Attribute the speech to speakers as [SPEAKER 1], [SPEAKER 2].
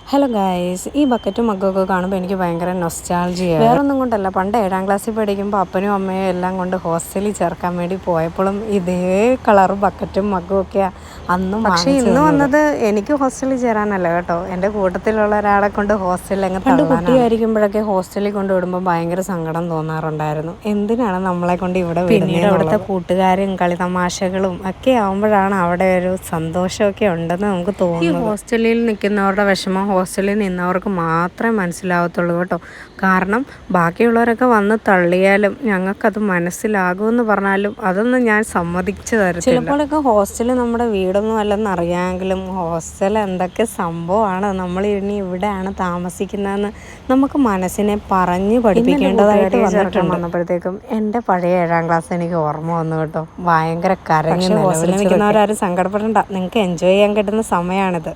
[SPEAKER 1] Hello guys, ഈ ബക്കറ്റും മഗ്ഗൊക്കെ കാണുമ്പോൾ എനിക്ക് ഭയങ്കര നൊസ്റ്റാൾജിയാണ്. വേറൊന്നും കൊണ്ടല്ല, പണ്ട് 7ാം ക്ലാസ്സിൽ പഠിക്കുമ്പോൾ അപ്പനും അമ്മയും എല്ലാം കൊണ്ട് ഹോസ്റ്റലിൽ ചേർക്കാൻ വേണ്ടി പോയപ്പോഴും ഇതേ കളർ ബക്കറ്റും മഗ്ഗും ഒക്കെ അന്നും. പക്ഷേ ഇന്ന് വന്നത് എനിക്ക് ഹോസ്റ്റലിൽ ചേരാനല്ല കേട്ടോ, എൻ്റെ കൂട്ടത്തിലുള്ള ഒരാളെ കൊണ്ട് ഹോസ്റ്റലിൽ പണ്ട് കുട്ടിയായിരിക്കുമ്പോഴൊക്കെ ഹോസ്റ്റലിൽ കൊണ്ട് വിടുമ്പോൾ ഭയങ്കര സങ്കടം തോന്നാറുണ്ടായിരുന്നു. എന്തിനാണ് നമ്മളെ കൊണ്ട് ഇവിടെ പിന്നീട് അവിടുത്തെ കൂട്ടുകാരും കളിതമാശകളും ഒക്കെ ആകുമ്പോഴാണ് അവിടെ ഒരു സന്തോഷമൊക്കെ ഉണ്ടെന്ന് നമുക്ക് തോന്നുന്നു. ഈ ഹോസ്റ്റലിൽ നിൽക്കുന്നവരുടെ വിഷമം ഹോസ്റ്റലിൽ നിന്നവർക്ക് മാത്രമേ മനസ്സിലാവത്തുള്ളൂ കേട്ടോ. കാരണം ബാക്കിയുള്ളവരൊക്കെ വന്ന് തള്ളിയാലും ഞങ്ങൾക്കത് മനസ്സിലാകുമെന്ന് പറഞ്ഞാലും അതൊന്നും ഞാൻ സമ്മതിച്ചു തരത്തില്ല. ചിലപ്പോഴൊക്കെ ഹോസ്റ്റൽ നമ്മുടെ വീടൊന്നും അല്ലെന്ന് അറിയാമെങ്കിലും ഹോസ്റ്റൽ എന്തൊക്കെ സംഭവമാണ്, നമ്മൾ ഇനി ഇവിടെയാണ് താമസിക്കുന്നതെന്ന് നമുക്ക് മനസ്സിനെ പറഞ്ഞ് പഠിപ്പിക്കേണ്ടതായിട്ട് വന്നപ്പോഴത്തേക്കും എൻ്റെ പഴയ 7ാം ക്ലാസ് എനിക്ക് ഓർമ്മ വന്നു കേട്ടോ. ഭയങ്കര കരഞ്ഞു. ഹോസ്റ്റലിൽ നിൽക്കുന്നവരാരും സങ്കടപ്പെടണ്ട, നിങ്ങൾക്ക് എൻജോയ് ചെയ്യാൻ കിട്ടുന്ന സമയമാണിത്.